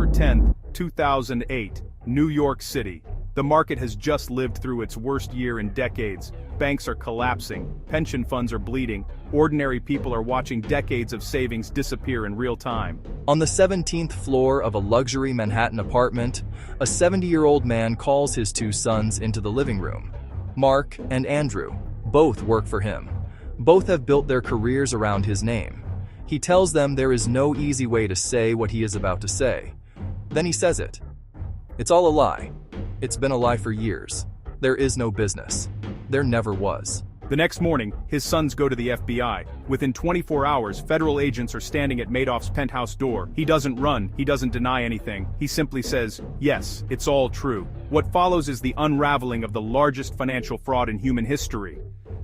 10th, 2008, New York City. The market has just lived through its worst year in decades. Banks are collapsing, pension funds are bleeding, ordinary people are watching decades of savings disappear in real time. On the 17th floor of a luxury Manhattan apartment, a 70-year-old man calls his two sons into the living room. Mark and Andrew both work for him. Both have built their careers around his name. He tells them there is no easy way to say what he is about to say. Then he says it. It's all a lie. It's been a lie for years. There is no business. There never was. The next morning, his sons go to the FBI. Within 24 hours, federal agents are standing at Madoff's penthouse door. He doesn't run, he doesn't deny anything. He simply says, yes, it's all true. What follows is the unraveling of the largest financial fraud in human history.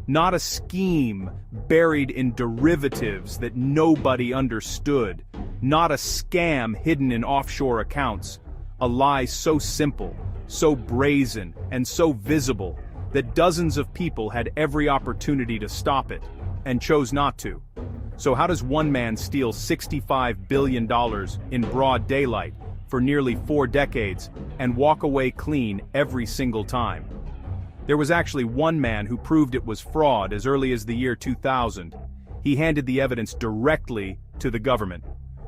Not a scheme buried in derivatives that nobody understood. Not a scam hidden in offshore accounts. A lie so simple, so brazen, and so visible that dozens of people had every opportunity to stop it, and chose not to. So how does one man steal $65 billion in broad daylight for nearly 4 decades and walk away clean every single time? There was actually one man who proved it was fraud as early as the year 2000. He handed the evidence directly to the government.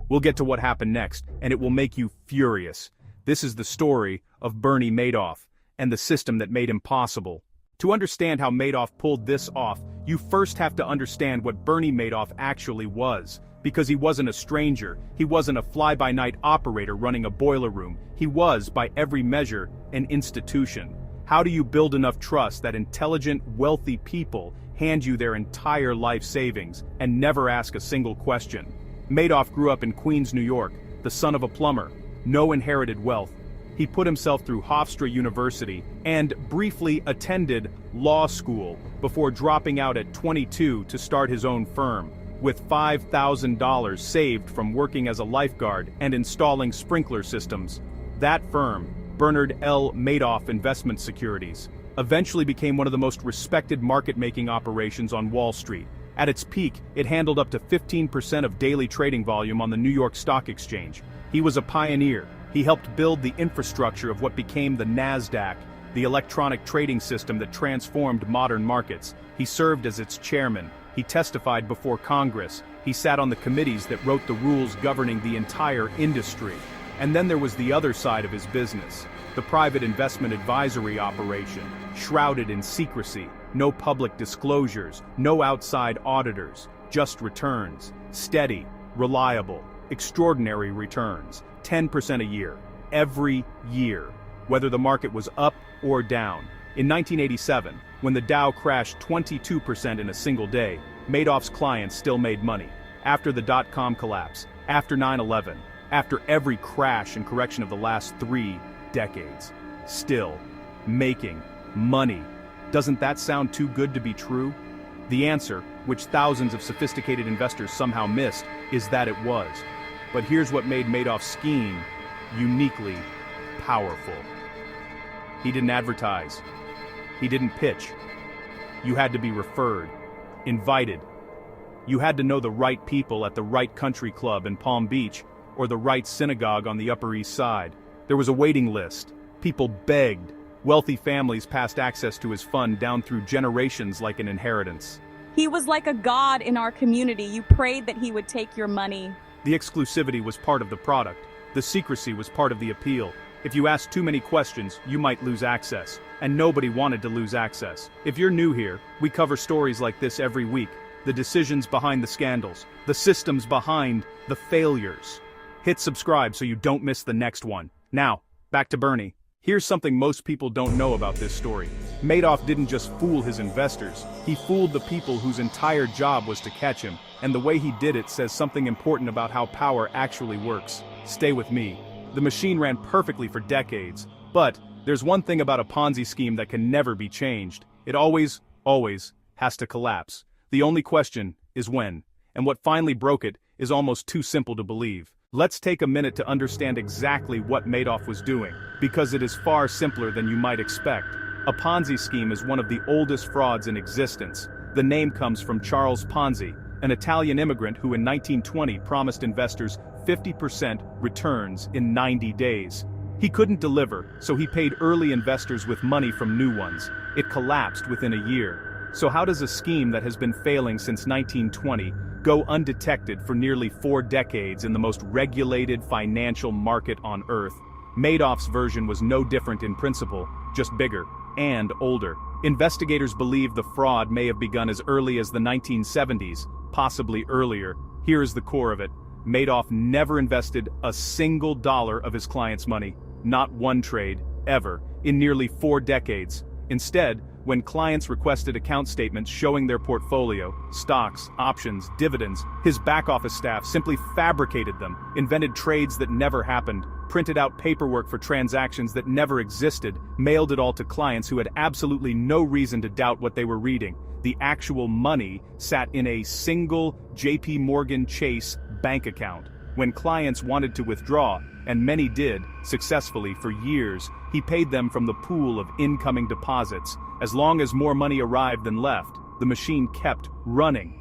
We'll get to what happened next, and it will make you furious. This is the story of Bernie Madoff and the system that made him possible. To understand how Madoff pulled this off, you first have to understand what Bernie Madoff actually was. Because he wasn't a stranger, he wasn't a fly-by-night operator running a boiler room. He was, by every measure, an institution. How do you build enough trust that intelligent, wealthy people hand you their entire life savings and never ask a single question? Madoff grew up in Queens, New York, the son of a plumber. No inherited wealth. He put himself through Hofstra University and briefly attended law school before dropping out at 22 to start his own firm, with $5,000 saved from working as a lifeguard and installing sprinkler systems. That firm, Bernard L. Madoff Investment Securities, eventually became one of the most respected market-making operations on Wall Street. At its peak, it handled up to 15% of daily trading volume on the New York Stock Exchange. He was a pioneer. He helped build the infrastructure of what became the NASDAQ, the electronic trading system that transformed modern markets. He served as its chairman. He testified before Congress. He sat on the committees that wrote the rules governing the entire industry. And then there was the other side of his business, the private investment advisory operation, shrouded in secrecy, no public disclosures, no outside auditors, just returns, steady, reliable, extraordinary returns, 10% a year, every year, whether the market was up or down. In 1987, when the Dow crashed 22% in a single day, Madoff's clients still made money. After the dot-com collapse, after 9/11, after every crash and correction of the last 3 decades, still making money. Doesn't that sound too good to be true? The answer, which thousands of sophisticated investors somehow missed, is that it was. But here's what made Madoff's scheme uniquely powerful. He didn't advertise. He didn't pitch. You had to be referred, invited. You had to know the right people at the right country club in Palm Beach or the right synagogue on the Upper East Side. There was a waiting list. People begged. Wealthy families passed access to his fund down through generations like an inheritance. He was like a god in our community. You prayed that he would take your money. The exclusivity was part of the product. The secrecy was part of the appeal. If you asked too many questions, you might lose access. And nobody wanted to lose access. If you're new here, we cover stories like this every week. The decisions behind the scandals. The systems behind the failures. Hit subscribe so you don't miss the next one. Now, back to Bernie. Here's something most people don't know about this story. Madoff didn't just fool his investors. He fooled the people whose entire job was to catch him. And the way he did it says something important about how power actually works. Stay with me. The machine ran perfectly for decades. But there's one thing about a Ponzi scheme that can never be changed. It always has to collapse. The only question is when. And what finally broke it is almost too simple to believe. Let's take a minute to understand exactly what Madoff was doing, because it is far simpler than you might expect. A Ponzi scheme is one of the oldest frauds in existence. The name comes from Charles Ponzi, an Italian immigrant who in 1920 promised investors 50% returns in 90 days. He couldn't deliver, so he paid early investors with money from new ones. It collapsed within a year. So how does a scheme that has been failing since 1920 go undetected for nearly 4 decades in the most regulated financial market on Earth? Madoff's version was no different in principle, just bigger and older. Investigators believe the fraud may have begun as early as the 1970s, possibly earlier. Here is the core of it. Madoff never invested a single dollar of his clients' money, not one trade, ever, in nearly 4 decades. Instead, when clients requested account statements showing their portfolio, stocks, options, dividends, his back-office staff simply fabricated them, invented trades that never happened, printed out paperwork for transactions that never existed, mailed it all to clients who had absolutely no reason to doubt what they were reading. The actual money sat in a single J.P. Morgan Chase bank account. When clients wanted to withdraw, and many did, successfully for years, he paid them from the pool of incoming deposits. As long as more money arrived than left, the machine kept running.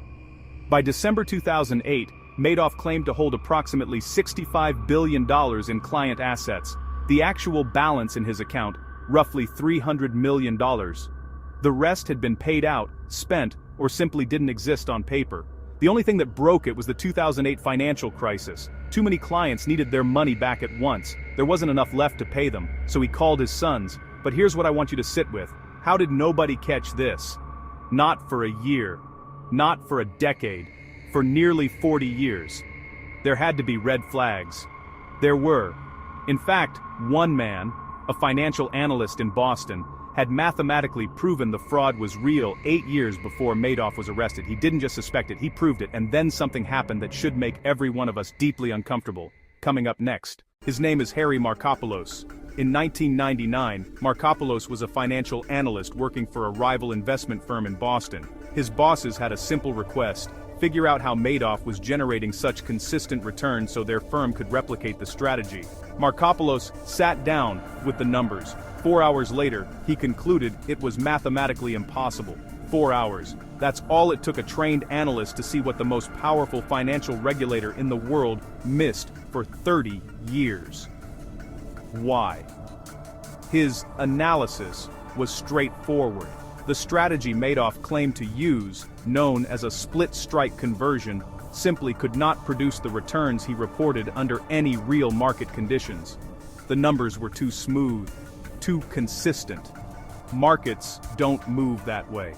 By December 2008, Madoff claimed to hold approximately $65 billion in client assets. The actual balance in his account, roughly $300 million. The rest had been paid out, spent, or simply didn't exist on paper. The only thing that broke it was the 2008 financial crisis. Too many clients needed their money back at once. There wasn't enough left to pay them, so he called his sons. But here's what I want you to sit with. How did nobody catch this? Not for a year. Not for a decade. For nearly 40 years. There had to be red flags. There were. In fact, one man, a financial analyst in Boston, had mathematically proven the fraud was real 8 years before Madoff was arrested. He didn't just suspect it, he proved it, and then something happened that should make every one of us deeply uncomfortable. Coming up next. His name is Harry Markopolos. In 1999, Markopolos was a financial analyst working for a rival investment firm in Boston. His bosses had a simple request: figure out how Madoff was generating such consistent returns so their firm could replicate the strategy. Markopolos sat down with the numbers. 4 hours later, he concluded it was mathematically impossible. 4 hours. That's all it took a trained analyst to see what the most powerful financial regulator in the world missed for 30 years. Why? His analysis was straightforward. The strategy Madoff claimed to use, known as a split-strike conversion, simply could not produce the returns he reported under any real market conditions. The numbers were too smooth, too consistent. Markets don't move that way.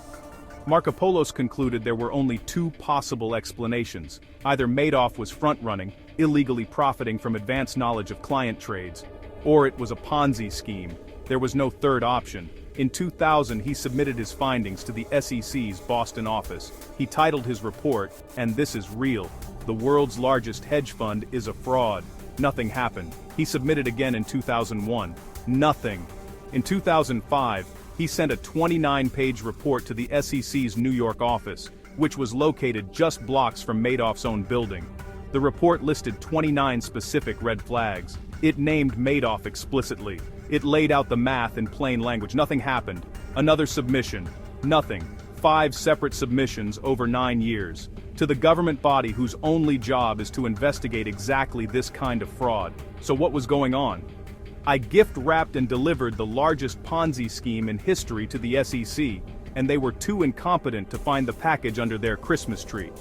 Markopolos concluded there were only 2 possible explanations. Either Madoff was front-running, illegally profiting from advanced knowledge of client trades, or it was a Ponzi scheme. There was no third option. In 2000, he submitted his findings to the SEC's Boston office. He titled his report, "And This Is Real. The World's Largest Hedge Fund is a Fraud." Nothing happened. He submitted again in 2001. Nothing. In 2005, he sent a 29-page report to the SEC's New York office, which was located just blocks from Madoff's own building. The report listed 29 specific red flags. It named Madoff explicitly. It laid out the math in plain language. Nothing happened. Another submission. Nothing. 5 separate submissions over 9 years. To the government body whose only job is to investigate exactly this kind of fraud. So what was going on? I gift-wrapped and delivered the largest Ponzi scheme in history to the SEC, and they were too incompetent to find the package under their Christmas tree.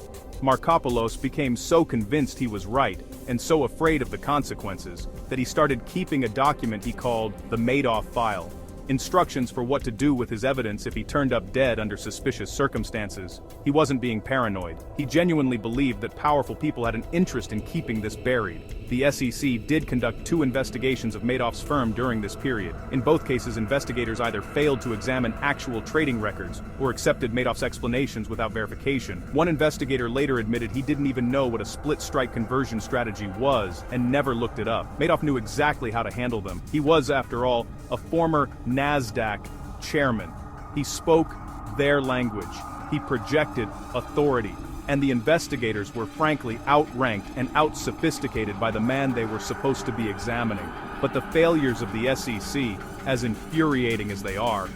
Markopolos became so convinced he was right, and so afraid of the consequences, that he started keeping a document he called the Madoff File. Instructions for what to do with his evidence if he turned up dead under suspicious circumstances. He wasn't being paranoid. He genuinely believed that powerful people had an interest in keeping this buried. The SEC did conduct 2 investigations of Madoff's firm during this period. In both cases, investigators either failed to examine actual trading records or accepted Madoff's explanations without verification. One investigator later admitted he didn't even know what a split-strike conversion strategy was and never looked it up. Madoff knew exactly how to handle them. He was, after all, a former NASDAQ chairman. He spoke their language. He projected authority. And the investigators were frankly outranked and out-sophisticated by the man they were supposed to be examining. But the failures of the SEC, as infuriating as they are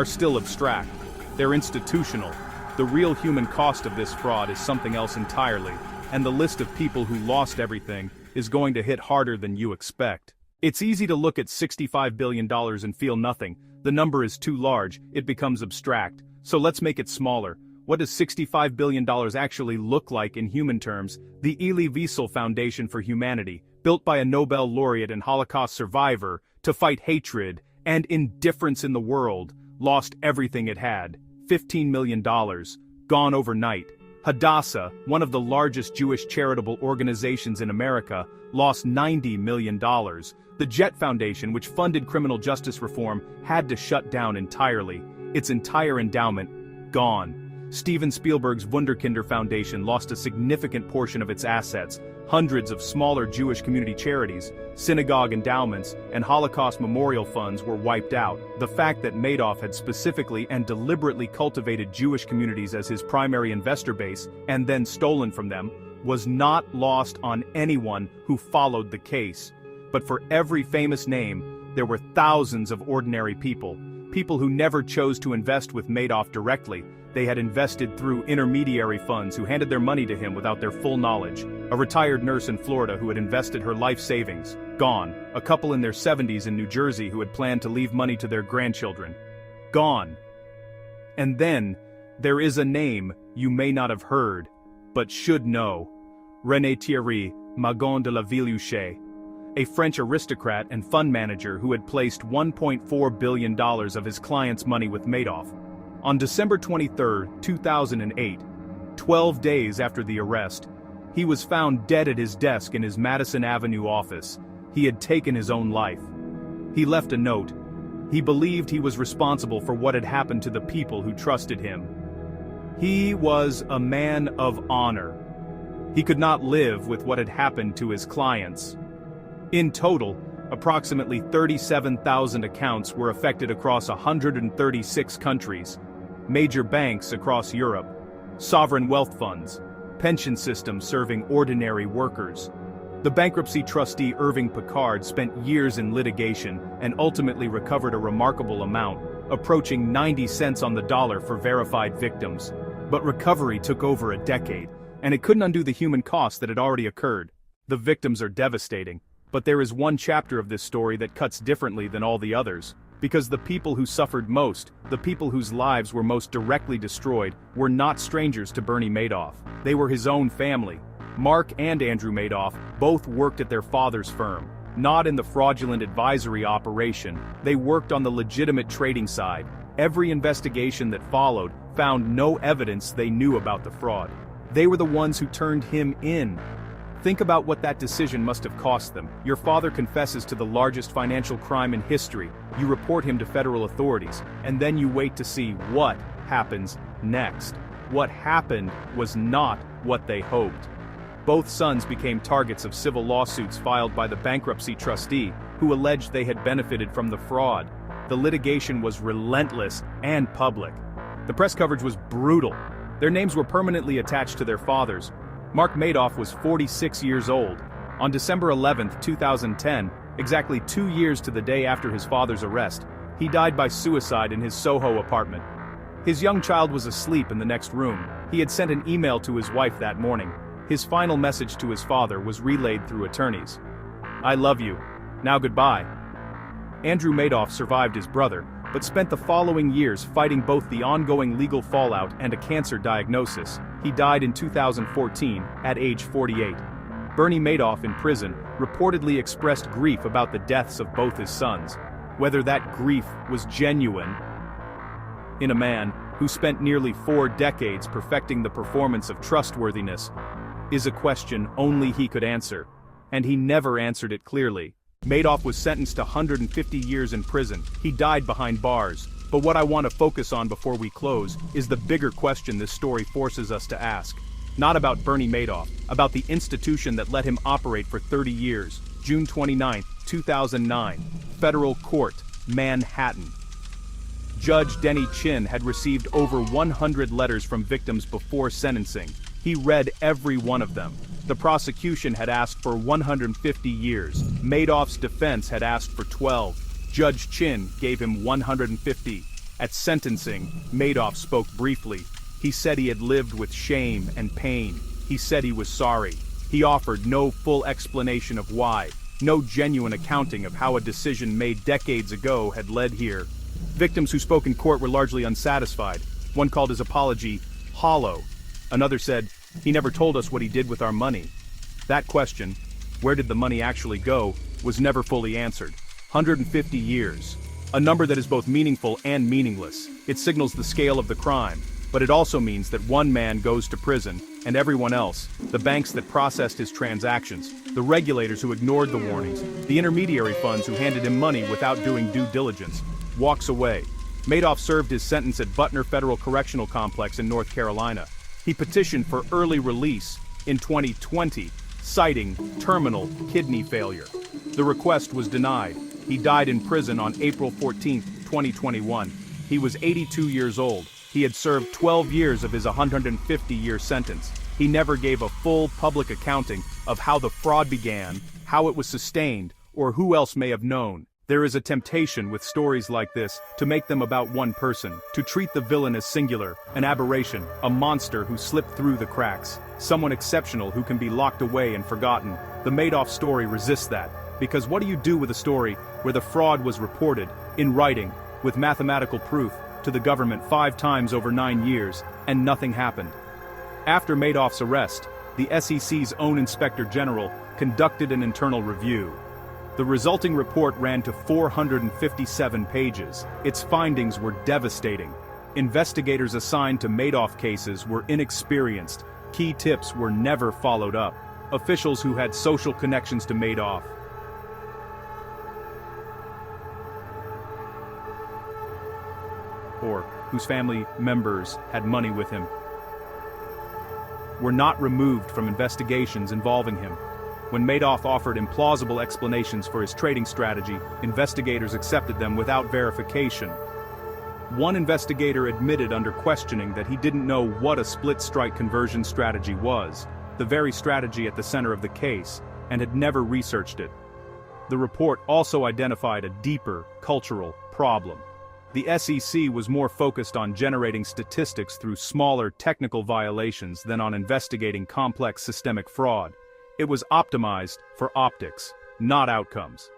still abstract. They're institutional. The real human cost of this fraud is something else entirely, and the list of people who lost everything is going to hit harder than you expect. It's easy to look at $65 billion and feel nothing. The number is too large, it becomes abstract. So let's make it smaller. What does $65 billion actually look like in human terms? The Elie Wiesel Foundation for Humanity, built by a Nobel laureate and Holocaust survivor to fight hatred and indifference in the world, lost everything it had. $15 million, gone overnight. Hadassah, one of the largest Jewish charitable organizations in America, lost $90 million. The Jet Foundation, which funded criminal justice reform, had to shut down entirely. Its entire endowment, gone. Steven Spielberg's Wunderkinder Foundation lost a significant portion of its assets. Hundreds of smaller Jewish community charities, synagogue endowments, and Holocaust memorial funds were wiped out. The fact that Madoff had specifically and deliberately cultivated Jewish communities as his primary investor base and then stolen from them was not lost on anyone who followed the case. But for every famous name, there were thousands of ordinary people who never chose to invest with Madoff directly. They had invested through intermediary funds who handed their money to him without their full knowledge. A retired nurse in Florida who had invested her life savings, gone. A couple in their 70s in New Jersey who had planned to leave money to their grandchildren, gone. And then, there is a name you may not have heard, but should know. René Thierry, Magon de la Villouche, a French aristocrat and fund manager who had placed $1.4 billion of his clients' money with Madoff. On December 23, 2008, 12 days after the arrest, he was found dead at his desk in his Madison Avenue office. He had taken his own life. He left a note. He believed he was responsible for what had happened to the people who trusted him. He was a man of honor. He could not live with what had happened to his clients. In total, approximately 37,000 accounts were affected across 136 countries. Major banks across Europe, sovereign wealth funds, pension systems serving ordinary workers. The bankruptcy trustee Irving Picard spent years in litigation and ultimately recovered a remarkable amount, approaching 90 cents on the dollar for verified victims. But recovery took over a decade, and it couldn't undo the human cost that had already occurred. The victims are devastating, but there is one chapter of this story that cuts differently than all the others. Because the people who suffered most, the people whose lives were most directly destroyed, were not strangers to Bernie Madoff. They were his own family. Mark and Andrew Madoff both worked at their father's firm, not in the fraudulent advisory operation. They worked on the legitimate trading side. Every investigation that followed found no evidence they knew about the fraud. They were the ones who turned him in. Think about what that decision must have cost them. Your father confesses to the largest financial crime in history. You report him to federal authorities, and then you wait to see what happens next. What happened was not what they hoped. Both sons became targets of civil lawsuits filed by the bankruptcy trustee, who alleged they had benefited from the fraud. The litigation was relentless and public. The press coverage was brutal. Their names were permanently attached to their fathers. Mark Madoff was 46 years old. On December 11, 2010, exactly 2 years to the day after his father's arrest, he died by suicide in his Soho apartment. His young child was asleep in the next room. He had sent an email to his wife that morning. His final message to his father was relayed through attorneys. "I love you. Now goodbye." Andrew Madoff survived his brother, but spent the following years fighting both the ongoing legal fallout and a cancer diagnosis. He died in 2014, at age 48. Bernie Madoff in prison reportedly expressed grief about the deaths of both his sons. Whether that grief was genuine in a man who spent nearly 4 decades perfecting the performance of trustworthiness is a question only he could answer, and he never answered it clearly. Madoff was sentenced to 150 years in prison. He died behind bars. But what I want to focus on before we close is the bigger question this story forces us to ask. Not about Bernie Madoff, about the institution that let him operate for 30 years. June 29, 2009, Federal Court, Manhattan. Judge Denny Chin had received over 100 letters from victims before sentencing. He read every one of them. The prosecution had asked for 150 years. Madoff's defense had asked for 12. Judge Chin gave him 150. At sentencing, Madoff spoke briefly. He said he had lived with shame and pain. He said he was sorry. He offered no full explanation of why, no genuine accounting of how a decision made decades ago had led here. Victims who spoke in court were largely unsatisfied. One called his apology hollow. Another said, "He never told us what he did with our money." That question, where did the money actually go, was never fully answered. 150 years. A number that is both meaningful and meaningless. It signals the scale of the crime, but it also means that one man goes to prison, and everyone else, the banks that processed his transactions, the regulators who ignored the warnings, the intermediary funds who handed him money without doing due diligence, walks away. Madoff served his sentence at Butner Federal Correctional Complex in North Carolina. He petitioned for early release in 2020, citing terminal kidney failure. The request was denied. He died in prison on April 14, 2021. He was 82 years old. He had served 12 years of his 150-year sentence. He never gave a full public accounting of how the fraud began, how it was sustained, or who else may have known. There is a temptation with stories like this to make them about one person, to treat the villain as singular, an aberration, a monster who slipped through the cracks, someone exceptional who can be locked away and forgotten. The Madoff story resists that, because what do you do with a story where the fraud was reported, in writing, with mathematical proof, to the government 5 times over 9 years, and nothing happened? After Madoff's arrest, the SEC's own Inspector General conducted an internal review. The resulting report ran to 457 pages. Its findings were devastating. Investigators assigned to Madoff cases were inexperienced. Key tips were never followed up. Officials who had social connections to Madoff or whose family members had money with him were not removed from investigations involving him. When Madoff offered implausible explanations for his trading strategy, investigators accepted them without verification. One investigator admitted under questioning that he didn't know what a split-strike conversion strategy was, the very strategy at the center of the case, and had never researched it. The report also identified a deeper cultural problem. The SEC was more focused on generating statistics through smaller technical violations than on investigating complex systemic fraud. It was optimized for optics, not outcomes.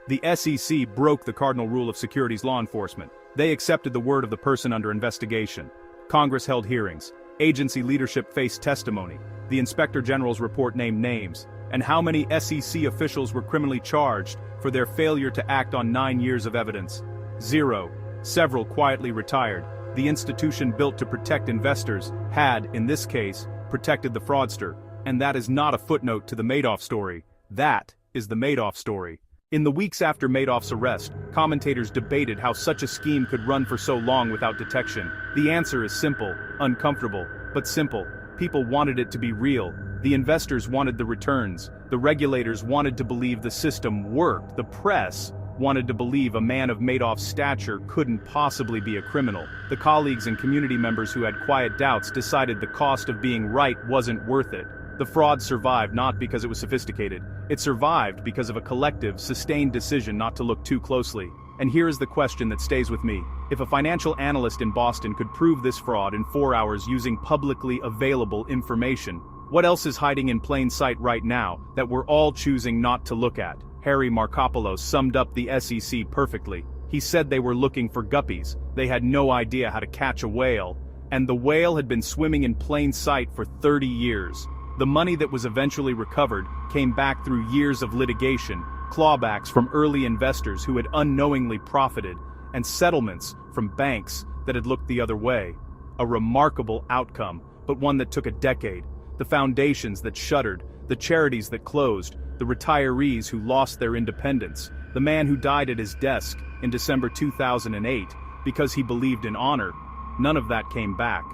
The SEC broke the cardinal rule of securities law enforcement. They accepted the word of the person under investigation. Congress held hearings. Agency leadership faced testimony. The Inspector General's report named names. And how many SEC officials were criminally charged for their failure to act on 9 years of evidence? 0. Several quietly retired. The institution built to protect investors had, in this case, protected the fraudster. And that is not a footnote to the Madoff story. That is the Madoff story. In the weeks after Madoff's arrest, commentators debated how such a scheme could run for so long without detection. The answer is simple, uncomfortable, but simple. People wanted it to be real. The investors wanted the returns. The regulators wanted to believe the system worked. The press wanted to believe a man of Madoff's stature couldn't possibly be a criminal. The colleagues and community members who had quiet doubts decided the cost of being right wasn't worth it. The fraud survived not because it was sophisticated. It survived because of a collective, sustained decision not to look too closely. And here is the question that stays with me. If a financial analyst in Boston could prove this fraud in 4 hours using publicly available information, what else is hiding in plain sight right now that we're all choosing not to look at? Harry Markopolos summed up the SEC perfectly. He said they were looking for guppies. They had no idea how to catch a whale. And the whale had been swimming in plain sight for 30 years. The money that was eventually recovered came back through years of litigation, clawbacks from early investors who had unknowingly profited, and settlements from banks that had looked the other way. A remarkable outcome, but one that took a decade. The foundations that shuttered, the charities that closed, the retirees who lost their independence, the man who died at his desk in December 2008 because he believed in honor. None of that came back.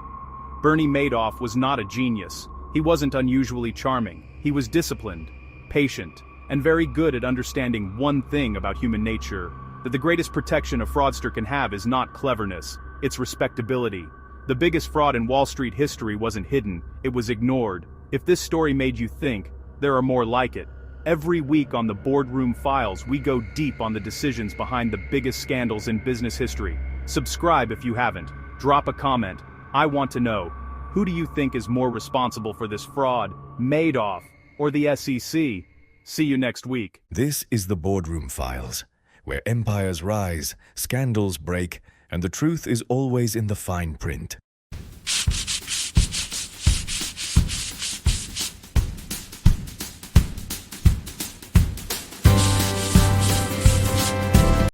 Bernie Madoff was not a genius. He wasn't unusually charming. He was disciplined, patient, and very good at understanding one thing about human nature, that the greatest protection a fraudster can have is not cleverness, it's respectability. The biggest fraud in Wall Street history wasn't hidden, it was ignored. If this story made you think, there are more like it. Every week on the Boardroom Files we go deep on the decisions behind the biggest scandals in business history. Subscribe if you haven't. Drop a comment. I want to know, who do you think is more responsible for this fraud, Madoff or the SEC? See you next week. This is the Boardroom Files, where empires rise, scandals break, and the truth is always in the fine print.